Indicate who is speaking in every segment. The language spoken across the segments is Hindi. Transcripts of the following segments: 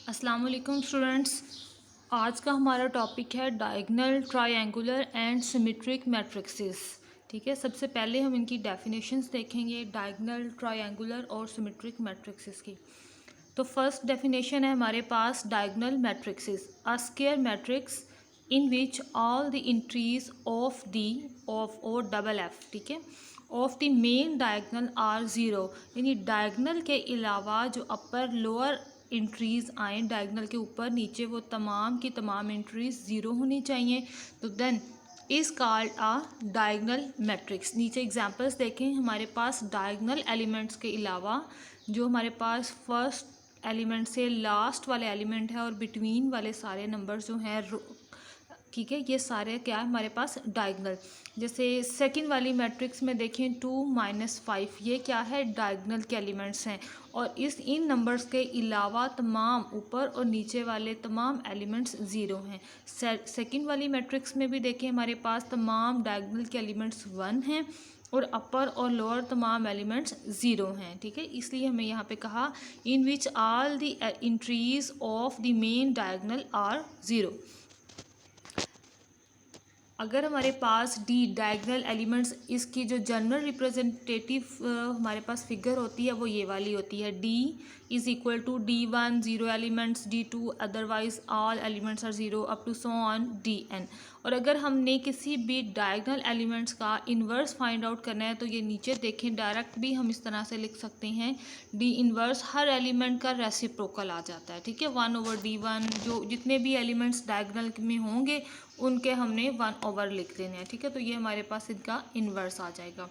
Speaker 1: अस्सलाम वालेकुम स्टूडेंट्स। आज का हमारा टॉपिक है diagonal, triangular and symmetric matrices. ठीक है, सबसे पहले हम इनकी डेफिनेशंस देखेंगे डायगोनल, ट्रायंगुलर और सिमेट्रिक मैट्रिक्सेस की। तो फर्स्ट डेफिनेशन है हमारे पास diagonal matrices, a square matrix in which all the entries of और डबल एफ, ठीक है, of the main diagonal are zero. यानी डायगोनल के अलावा जो अपर लोअर इंट्रीज़ आएँ डायगोनल के ऊपर नीचे, वो तमाम की तमाम इंट्रीज़ ज़ीरो होनी चाहिए। तो then is called a diagonal matrix. नीचे एग्जांपल्स देखें, हमारे पास डायगोनल एलिमेंट्स के अलावा जो हमारे पास फर्स्ट एलिमेंट से लास्ट वाले एलिमेंट है और बिटवीन वाले सारे नंबर्स जो हैं, ठीक है, ये सारे क्या है हमारे पास डायगोनल। जैसे सेकंड वाली मैट्रिक्स में देखें 2 - 5, ये क्या है डायगोनल के एलिमेंट्स हैं। और इन नंबर्स के अलावा तमाम ऊपर और नीचे वाले तमाम एलिमेंट्स ज़ीरो हैं। सेकंड वाली मैट्रिक्स में भी देखें हमारे पास तमाम डायगोनल के एलिमेंट्स 1 हैं और अपर और लोअर तमाम एलिमेंट्स ज़ीरो हैं। ठीक है, इसलिए हमें यहाँ पे कहा in which all the entries of the main diagonal are zero. अगर हमारे पास डी डायगोनल एलिमेंट्स, इसकी जो जनरल रिप्रेजेंटेटिव हमारे पास फिगर होती है वो ये वाली होती है, D is equal to D1 zero elements, D2 otherwise all elements are zero up to so on DN। और अगर हमने किसी भी डायगोनल एलिमेंट्स का इन्वर्स फाइंड आउट करना है तो ये नीचे देखें, डायरेक्ट भी हम इस तरह से लिख सकते हैं, डी इन्वर्स हर एलिमेंट का रेसिप्रोकल आ जाता है। ठीक है, 1/D1, जो जितने भी एलिमेंट्स डायगोनल में होंगे उनके हमने 1 ओवर लिख देने हैं। ठीक है, तो ये हमारे पास इनका इन्वर्स आ जाएगा।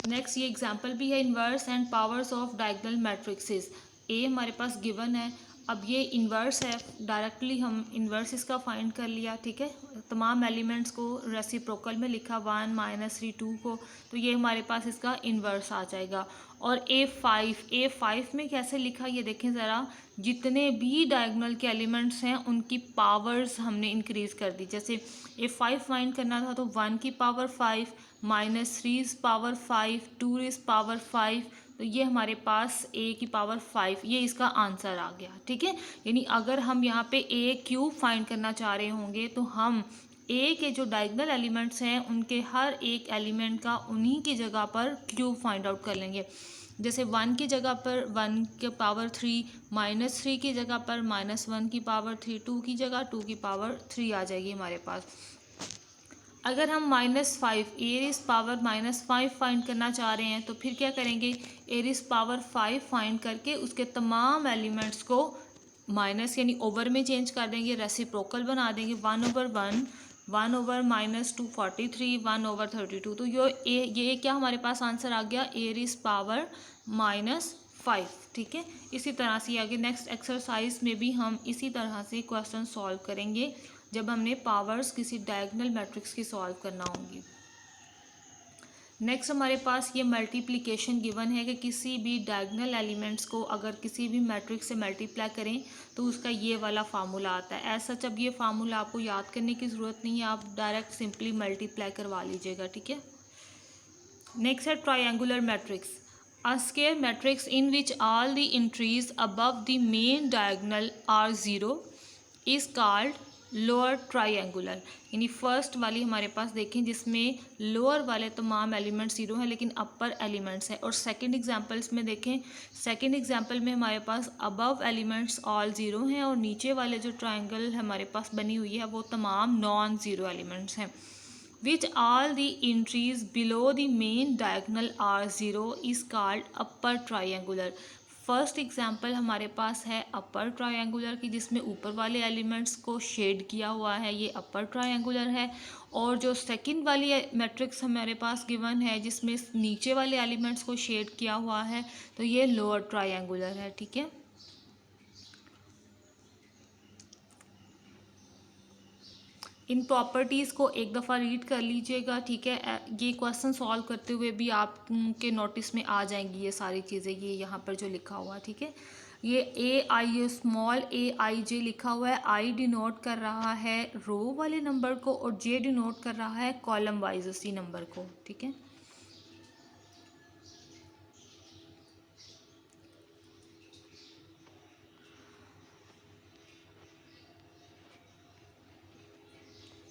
Speaker 1: नेक्स्ट ये एग्जांपल भी है, inverse and powers of diagonal matrices. A हमारे पास गिवन है, अब ये इन्वर्स है, डायरेक्टली हम इन्वर्स इसका फाइंड कर लिया। ठीक है, तमाम एलिमेंट्स को रेसिप्रोकल में लिखा, 1 - 3 2 को, तो ये हमारे पास इसका इन्वर्स आ जाएगा। और A5 में कैसे लिखा ये देखें ज़रा, जितने भी डायगोनल के एलिमेंट्स हैं उनकी पावर्स हमने इंक्रीज़ कर दी। जैसे A5 फाइंड करना था तो 1 की पावर 5 -3 पावर 5 2 इज़ पावर 5, तो ये हमारे पास a की पावर 5, ये इसका आंसर आ गया। ठीक है, यानी अगर हम यहाँ पे A³ फाइंड करना चाह रहे होंगे तो हम A के जो डायगोनल एलिमेंट्स हैं उनके हर एक एलिमेंट का उन्हीं की जगह पर क्यूब फाइंड आउट कर लेंगे। जैसे 1 की जगह पर 1 के पावर 3, -3 की जगह पर -1 की पावर 3, 2 की जगह 2 की पावर 3 आ जाएगी हमारे पास। अगर हम -5 एरिस पावर -5 फाइंड करना चाह रहे हैं तो फिर क्या करेंगे, एरिस पावर 5 फाइंड करके उसके तमाम एलिमेंट्स को माइनस यानी ओवर में चेंज कर देंगे, रेसिप्रोकल बना देंगे, 1/1 1/-243 1/32। तो ये क्या हमारे पास आंसर आ गया, एरिस पावर -5। ठीक है, इसी तरह से आगे नेक्स्ट एक्सरसाइज में भी हम इसी तरह से क्वेश्चन सॉल्व करेंगे जब हमने पावर्स किसी डायगोनल मैट्रिक्स की सॉल्व करना होंगी। नेक्स्ट हमारे पास ये मल्टीप्लिकेशन गिवन है कि किसी भी डायगोनल एलिमेंट्स को अगर किसी भी मैट्रिक्स से मल्टीप्लाई करें तो उसका ये वाला फार्मूला आता है। ऐसा जब ये फार्मूला आपको याद करने की ज़रूरत नहीं है, आप डायरेक्ट सिंपली मल्टीप्लाई करवा लीजिएगा। ठीक है, नेक्स्ट है triangular matrix, a square matrix in which all the entries above the main diagonal are zero is called lower triangular. यानी फर्स्ट वाली हमारे पास देखें जिसमें लोअर वाले तमाम एलिमेंट्स ज़ीरो हैं लेकिन अपर एलिमेंट्स हैं। और सेकंड एग्जांपल्स में देखें, सेकंड एग्जांपल में हमारे पास अबव एलिमेंट्स ऑल ज़ीरो हैं और नीचे वाले जो ट्रायंगल हमारे पास बनी हुई है वो तमाम नॉन ज़ीरो एलिमेंट्स हैं। Which all the entries below the main diagonal are zero is called upper triangular. First example हमारे पास है अपर ट्रायंगुलर की, जिसमें ऊपर वाले एलिमेंट्स को शेड किया हुआ है, ये अपर ट्रायंगुलर है। और जो सेकंड वाली मैट्रिक्स हमारे पास गिवन है जिसमें नीचे वाले एलिमेंट्स को शेड किया हुआ है, तो ये लोअर ट्रायंगुलर है। ठीक है, इन प्रॉपर्टीज़ को एक दफ़ा रीड कर लीजिएगा। ठीक है, ये क्वेश्चन सॉल्व करते हुए भी आपके नोटिस में आ जाएंगी ये सारी चीज़ें, ये यहाँ पर जो लिखा हुआ है। ठीक है, ये स्मॉल AIJ लिखा हुआ है, आई डिनोट कर रहा है रो वाले नंबर को और J डिनोट कर रहा है कॉलम वाइज उसी नंबर को। ठीक है,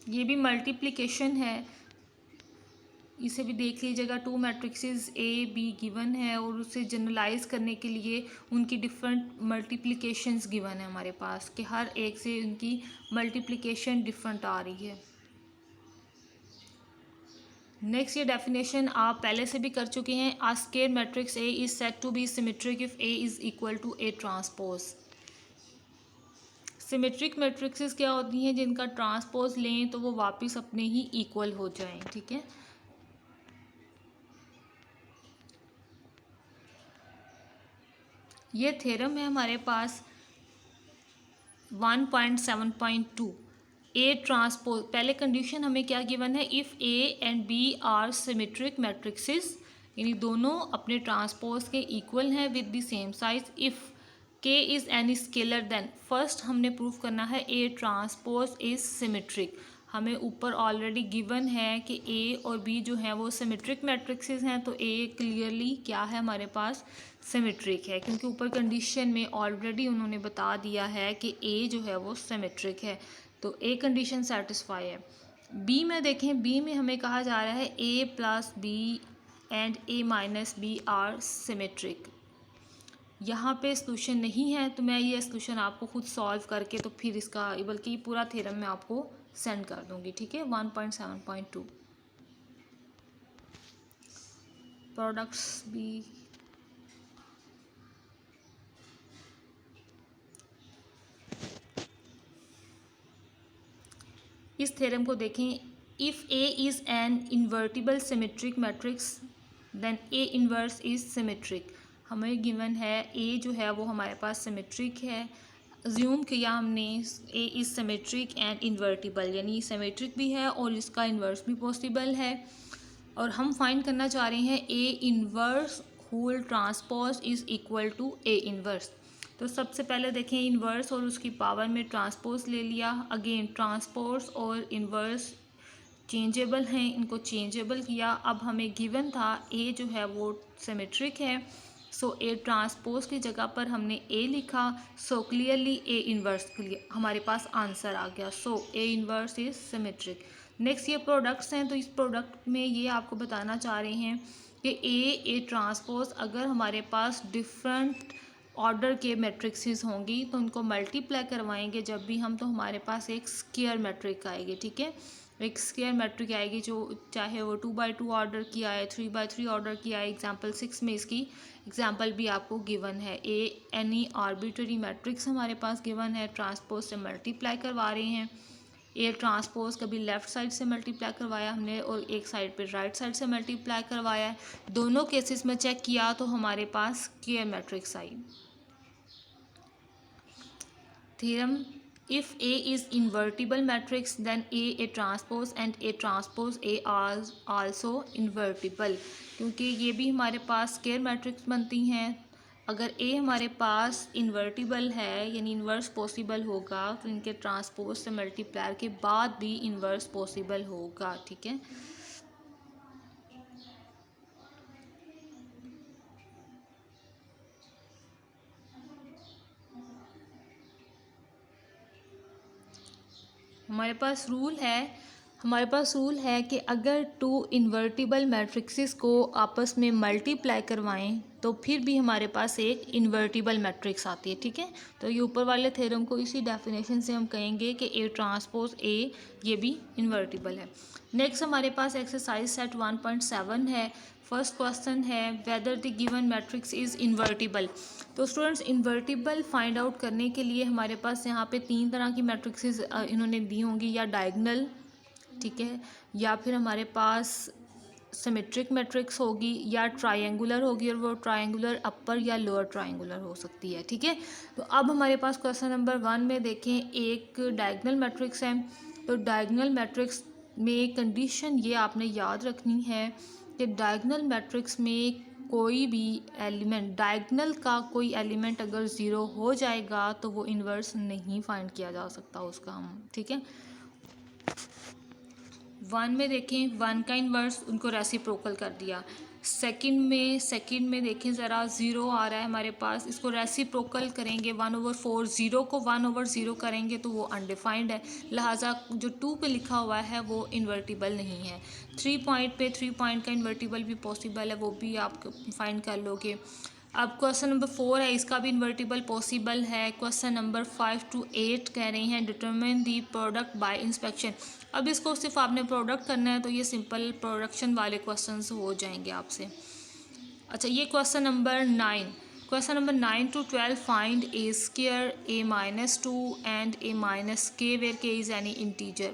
Speaker 1: ये भी मल्टीप्लिकेशन है, इसे भी देख लीजिएगा। Two matrices A B given है और उसे जनरलाइज करने के लिए उनकी डिफरेंट मल्टीप्लिकेशंस गिवन है हमारे पास, कि हर एक से उनकी मल्टीप्लिकेशन डिफरेंट आ रही है। नेक्स्ट ये डेफिनेशन आप पहले से भी कर चुके हैं। A square matrix A is said to be symmetric if A is equal to A transpose. Symmetric matrices क्या होती हैं, जिनका ट्रांसपोज लें तो वो वापस अपने ही इक्वल हो जाएं, ठीक है। ये थ्योरम है हमारे पास 1.7.2। ए ट्रांसपोज, पहले कंडीशन हमें क्या गिवन है, if A and B are symmetric matrices, यानी दोनों अपने ट्रांसपोज के इक्वल हैं with the same size. If k is any scalar then, first हमने प्रूव करना है ए ट्रांसपोज इज सिमेट्रिक। हमें ऊपर ऑलरेडी गिवन है कि ए और बी जो हैं वो सिमेट्रिक मैट्रिक्सेस हैं, तो ए क्लियरली क्या है हमारे पास, सिमेट्रिक है, क्योंकि ऊपर कंडीशन में ऑलरेडी उन्होंने बता दिया है कि ए जो है वो सिमेट्रिक है, तो ए कंडीशन सेटिस्फाई है। बी में देखें, बी में हमें कहा जा रहा है A plus B and A minus B are symmetric. यहाँ पे सॉल्यूशन नहीं है, तो मैं ये सॉल्यूशन आपको खुद सॉल्व करके तो फिर इसका, बल्कि पूरा थ्योरम मैं आपको सेंड कर दूंगी, ठीक है। 1.7.2 प्रोडक्ट्स भी इस थ्योरम को देखें। If A is an invertible symmetric matrix then A inverse is symmetric. हमें गिवन है ए जो है वो हमारे पास सिमेट्रिक है, अज्यूम किया हमने A is symmetric and invertible, यानी सिमेट्रिक भी है और इसका इन्वर्स भी पॉसिबल है। और हम फाइंड करना चाह रहे हैं A inverse whole transpose is equal to A inverse. तो सबसे पहले देखें, इन्वर्स और उसकी पावर में ट्रांसपोज ले लिया। अगेन ट्रांसपोज और इन्वर्स चेंजेबल हैं, इनको चेंजेबल किया। अब हमें गिवन था ए जो है वो सिमेट्रिक है, सो ए ट्रांसपोज की जगह पर हमने ए लिखा, सो क्लियरली ए इन्वर्स के लिए हमारे पास आंसर आ गया, सो A inverse is symmetric. Next ये प्रोडक्ट्स हैं, तो इस प्रोडक्ट में ये आपको बताना चाह रहे हैं कि ए ट्रांसपोज अगर हमारे पास डिफरेंट ऑर्डर के मैट्रिक्सेस होंगी तो उनको मल्टीप्लाई करवाएंगे जब भी हम, तो हमारे पास एक स्क्वायर मैट्रिक आएगी, ठीक है। एक स्क्वायर मैट्रिक आएगी जो चाहे वो 2x2 ऑर्डर की आए, 3x3 ऑर्डर की आए। एग्जाम्पल 6 में इसकी एग्जाम्पल भी आपको गिवन है। ए एनी आर्बिट्ररी मैट्रिक्स हमारे पास गिवन है, ट्रांसपोज से मल्टीप्लाई करवा रहे हैं। ए ट्रांसपोज कभी लेफ़्ट साइड से मल्टीप्लाई करवाया हमने और एक साइड पे राइट साइड से मल्टीप्लाई करवाया है। दोनों केसेस में चेक किया तो हमारे पास स्क्वायर मैट्रिक्स आई। Theorem, if A is invertible matrix then A transpose and A transpose A are also invertible, क्योंकि ये भी हमारे पास स्क्वायर मैट्रिक्स बनती हैं। अगर A हमारे पास इन्वर्टिबल है यानी इन्वर्स पॉसिबल होगा तो इनके ट्रांसपोज से मल्टीप्लायर के बाद भी इन्वर्स पॉसिबल होगा, ठीक है। हमारे पास रूल है कि अगर टू इन्वर्टिबल मैट्रिक्सेस को आपस में मल्टीप्लाई करवाएं तो फिर भी हमारे पास एक इन्वर्टिबल मैट्रिक्स आती है, ठीक है। तो ये ऊपर वाले थ्योरम को इसी डेफिनेशन से हम कहेंगे कि ए ट्रांसपोज ए ये भी इन्वर्टिबल है। नेक्स्ट हमारे पास एक्सरसाइज सेट 1.7 है। फर्स्ट क्वेश्चन है whether the given matrix is invertible. तो स्टूडेंट्स इन्वर्टिबल फाइंड आउट करने के लिए हमारे पास यहाँ पे 3 तरह की मैट्रिक्सेस इन्होंने दी होंगी, या डायगोनल, ठीक है, या फिर हमारे पास सिमेट्रिक मैट्रिक्स होगी, या ट्रायंगुलर होगी और वो ट्रायंगुलर अपर या लोअर ट्रायंगुलर हो सकती है, ठीक है। तो अब हमारे पास क्वेश्चन नंबर 1 में देखें, एक डायगोनल मैट्रिक्स है। तो डायगोनल मैट्रिक्स में कंडीशन ये आपने याद रखनी है कि डायगोनल मैट्रिक्स में कोई भी एलिमेंट, डायगोनल का कोई एलिमेंट अगर ज़ीरो हो जाएगा तो वो इन्वर्स नहीं फाइंड किया जा सकता उसका हम, ठीक है। 1 में देखें, 1 का इन्वर्स उनको रेसिप्रोकल कर दिया। सेकंड में देखें ज़रा, ज़ीरो आ रहा है हमारे पास, इसको रेसिप्रोकल करेंगे 1/4, ज़ीरो को 1/0 करेंगे तो वो अनडिफाइंड है, लिहाजा जो 2 पे लिखा हुआ है वो इन्वर्टिबल नहीं है। 3 पॉइंट का इन्वर्टिबल भी पॉसिबल है, वो भी आप फाइंड कर लोगे। अब क्वेश्चन नंबर 4 है, इसका भी इन्वर्टिबल पॉसिबल है। क्वेश्चन नंबर 5 to 8 कह रहे हैं determine the product bye inspection. अब इसको सिर्फ आपने प्रोडक्ट करना है, तो ये सिंपल प्रोडक्शन वाले क्वेश्चंस हो जाएंगे आपसे। अच्छा, ये question number 9 to 12 find A square a-2 and a-k where k is any integer.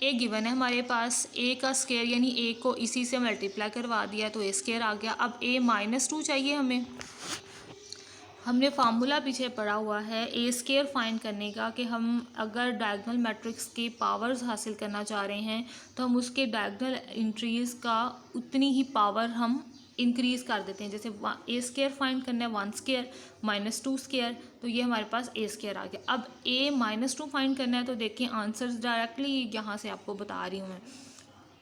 Speaker 1: A given है हमारे पास, ए का स्क्वायर यानी ए को इसी से मल्टीप्लाई करवा दिया तो ए स्क्वायर आ गया। अब a-2 चाहिए हमें, हमने फार्मूला पीछे पढ़ा हुआ है ए स्क्वायर फाइंड करने का, कि हम अगर डायगोनल मैट्रिक्स के पावर्स हासिल करना चाह रहे हैं तो हम उसके डायगोनल एंट्रीज़ का उतनी ही पावर हम इंक्रीज़ कर देते हैं। जैसे ए स्क्वायर फाइंड करना है 1 स्क्वायर -2 स्क्वायर, तो ये हमारे पास ए स्क्वायर आ गया। अब a-2 फाइंड करना है, तो देखिए आंसर्स डायरेक्टली यहाँ से आपको बता रही हूँ मैं।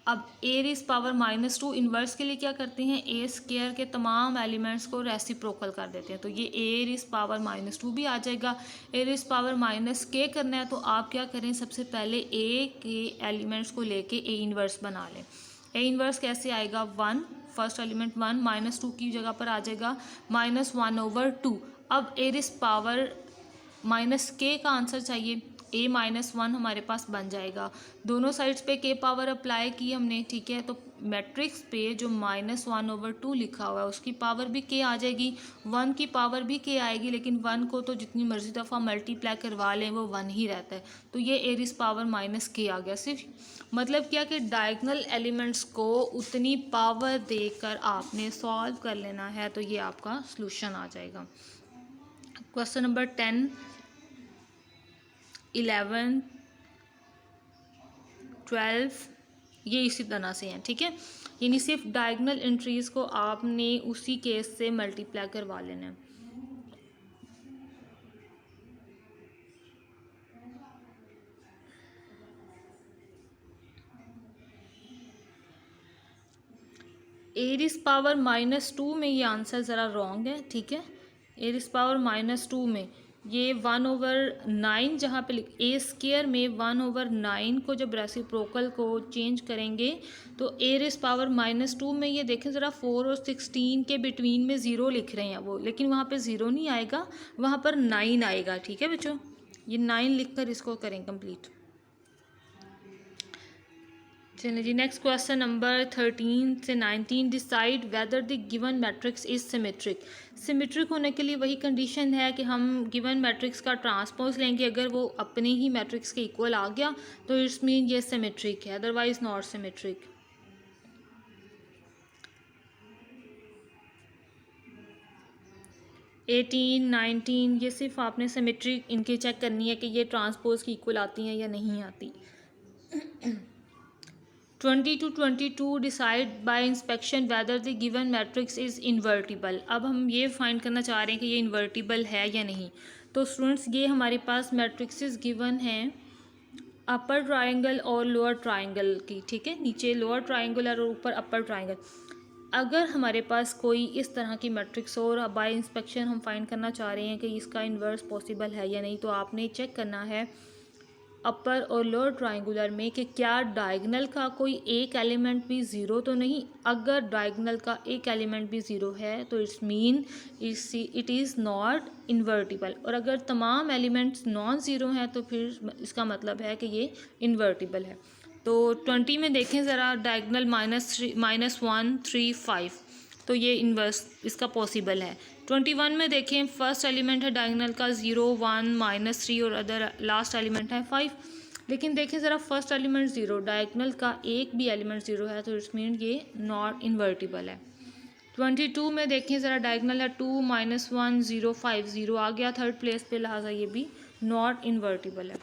Speaker 1: अब a⁻² इन्वर्स के लिए क्या करते हैं, ए स्क्वायर के तमाम एलिमेंट्स को रेसिप्रोकल कर देते हैं, तो ये a⁻² भी आ जाएगा। a⁻k करना है तो आप क्या करें, सबसे पहले a के एलिमेंट्स को लेके a इन्वर्स बना लें। a इन्वर्स कैसे आएगा, 1, फर्स्ट एलिमेंट 1, -2 की जगह पर आ जाएगा -1/2। अब a⁻k का आंसर चाहिए, a-1 हमारे पास बन जाएगा। दोनों साइड्स पे k पावर अप्लाई की हमने, ठीक है, तो मैट्रिक्स पे जो -1/2 लिखा हुआ है उसकी पावर भी k आ जाएगी, 1 की पावर भी k आएगी, लेकिन 1 को तो जितनी मर्जी दफ़ा मल्टीप्लाई करवा लें वो 1 ही रहता है, तो ये a⁻k आ गया। सिर्फ मतलब क्या कि डायगोनल एलिमेंट्स को उतनी पावर देकर आपने सॉल्व कर लेना है, तो ये आपका सॉल्यूशन आ जाएगा। क्वेश्चन नंबर 10, 11, 12 ये इसी तरह से हैं, ठीक है, यानी सिर्फ डायगोनल एंट्रीज़ को आपने उसी केस से मल्टीप्लाई करवा लेना है। a⁻² में ये आंसर ज़रा रॉन्ग है, ठीक है। a⁻² में ये 1/9 जहाँ पे ए स्क्वायर में 1/9 को जब रेसिप्रोकल को चेंज करेंगे तो a⁻² में ये देखें ज़रा 4 और 16 के बिटवीन में ज़ीरो लिख रहे हैं वो, लेकिन वहाँ पे ज़ीरो नहीं आएगा, वहाँ पर 9 आएगा, ठीक है बच्चों। ये 9 लिख कर इसको करें कंप्लीट। चलिए जी, नेक्स्ट क्वेश्चन नंबर 13 से 19, decide whether the given matrix is symmetric. Symmetric होने के लिए वही कंडीशन है कि हम गिवन मैट्रिक्स का ट्रांसपोज लेंगे, अगर वो अपने ही मैट्रिक्स के इक्वल आ गया तो इट्स मीन ये सिमेट्रिक है, अदरवाइज नॉट सिमेट्रिक। एटीन 19 ये सिर्फ आपने सिमेट्रिक इनकी चेक करनी है कि ये ट्रांसपोज की इक्वल आती हैं या नहीं आती। 20 to 22, decide bye inspection whether the given matrix is invertible. अब हम ये फाइंड करना चाह रहे हैं कि ये इन्वर्टिबल है या नहीं। तो स्टूडेंट्स, ये हमारे पास मैट्रिक्सेस गिवन हैं अपर ट्रायंगल और लोअर ट्रायंगल की, ठीक है, नीचे लोअर ट्रायंगल और ऊपर अपर ट्रायंगल। अगर हमारे पास कोई इस तरह की मैट्रिक्स हो और बाय इंस्पेक्शन हम फाइंड करना चाह रहे हैं कि इसका इन्वर्स पॉसिबल है या नहीं, तो आपने चेक करना है अपर और लोअर ट्रायंगुलर में कि क्या डायगोनल का कोई एक एलिमेंट भी ज़ीरो तो नहीं। अगर डायगोनल का एक एलिमेंट भी ज़ीरो है तो it's mean it is not invertible, और अगर तमाम एलिमेंट्स नॉन ज़ीरो हैं तो फिर इसका मतलब है कि ये इन्वर्टिबल है। तो 20 में देखें ज़रा, डायगोनल -1 3 5, तो ये इन्वर्स इसका पॉसिबल है। 21 में देखें, फर्स्ट एलिमेंट है डायगोनल का 0 1 -3 और अदर लास्ट एलिमेंट है 5, लेकिन देखें ज़रा फर्स्ट एलिमेंट 0, डायगोनल का एक भी एलिमेंट 0 है, तो इट्स मीन ये नॉट इन्वर्टिबल है। 22 में देखें ज़रा, डायगोनल है 2 -1 0 5, 0 आ गया थर्ड प्लेस पे, लिहाजा ये भी नॉट इन्वर्टिबल है।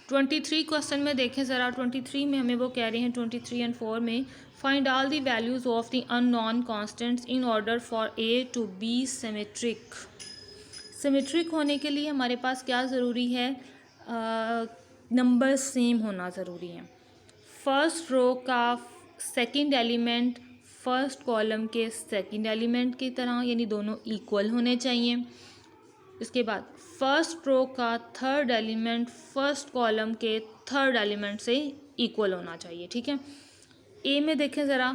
Speaker 1: 23 क्वेश्चन में देखें ज़रा, 23 में हमें वो कह रहे हैं 23 and 4 में, find all the values of the unknown constants in order for A to be symmetric. Symmetric होने के लिए हमारे पास क्या ज़रूरी है, नंबर सेम होना ज़रूरी है। फर्स्ट रो का सेकंड एलिमेंट फर्स्ट कॉलम के सेकंड एलिमेंट की तरह, यानी दोनों इक्वल होने चाहिए। इसके बाद फर्स्ट रो का थर्ड एलिमेंट फर्स्ट कॉलम के थर्ड एलिमेंट से इक्वल होना चाहिए, ठीक है। ए में देखें ज़रा,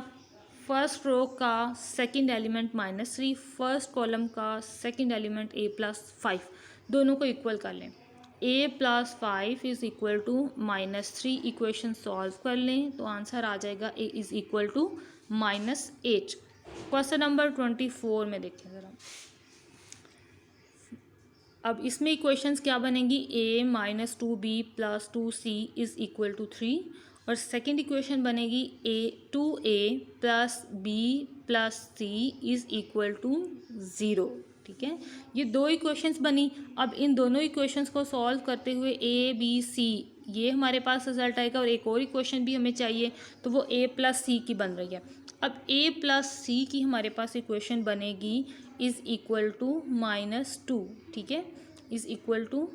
Speaker 1: फर्स्ट रो का सेकंड एलिमेंट -3, फर्स्ट कॉलम का सेकंड एलिमेंट a+5, दोनों को इक्वल कर लें। a+5 is equal to -3, equation solve कर लें तो आंसर आ जाएगा a is equal to -8। Question number 24 में देखें ज़रा, अब इसमें इक्वेशंस क्या बनेंगी, a - 2b + 2c is equal to 3, और सेकंड इक्वेशन बनेगी 2a + b + c is equal to 0, ठीक है। ये दो इक्वेशंस बनी। अब इन दोनों इक्वेशंस को सॉल्व करते हुए a b c ये हमारे पास रिजल्ट आएगा, और एक और इक्वेशन भी हमें चाहिए तो वो a + c की बन रही है। अब a + c की हमारे पास इक्वेशन बनेगी इज़ इक्वल टू -2, ठीक है, is equal to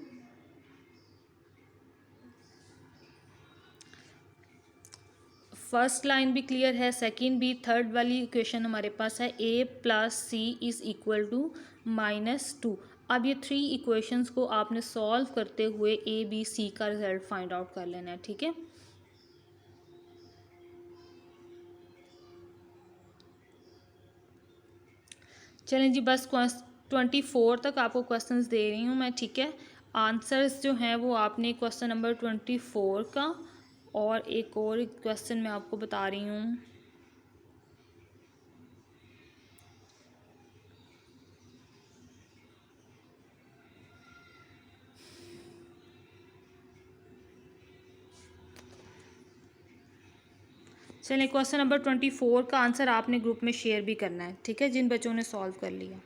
Speaker 1: first line भी क्लियर है, सेकंड भी, थर्ड वाली इक्वेशन हमारे पास है a + c is equal to -2। अब ये 3 इक्वेशंस को आपने सॉल्व करते हुए a b c का रिजल्ट फाइंड आउट कर लेना है, ठीक है। चलें जी, बस 24 तक आपको क्वेश्चंस दे रही हूँ मैं, ठीक है। आंसर्स जो हैं वो आपने क्वेश्चन नंबर 24 का और एक और क्वेश्चन मैं आपको बता रही हूँ, चलिए क्वेश्चन नंबर 24 का आंसर आपने ग्रुप में शेयर भी करना है, ठीक है, जिन बच्चों ने सॉल्व कर लिया।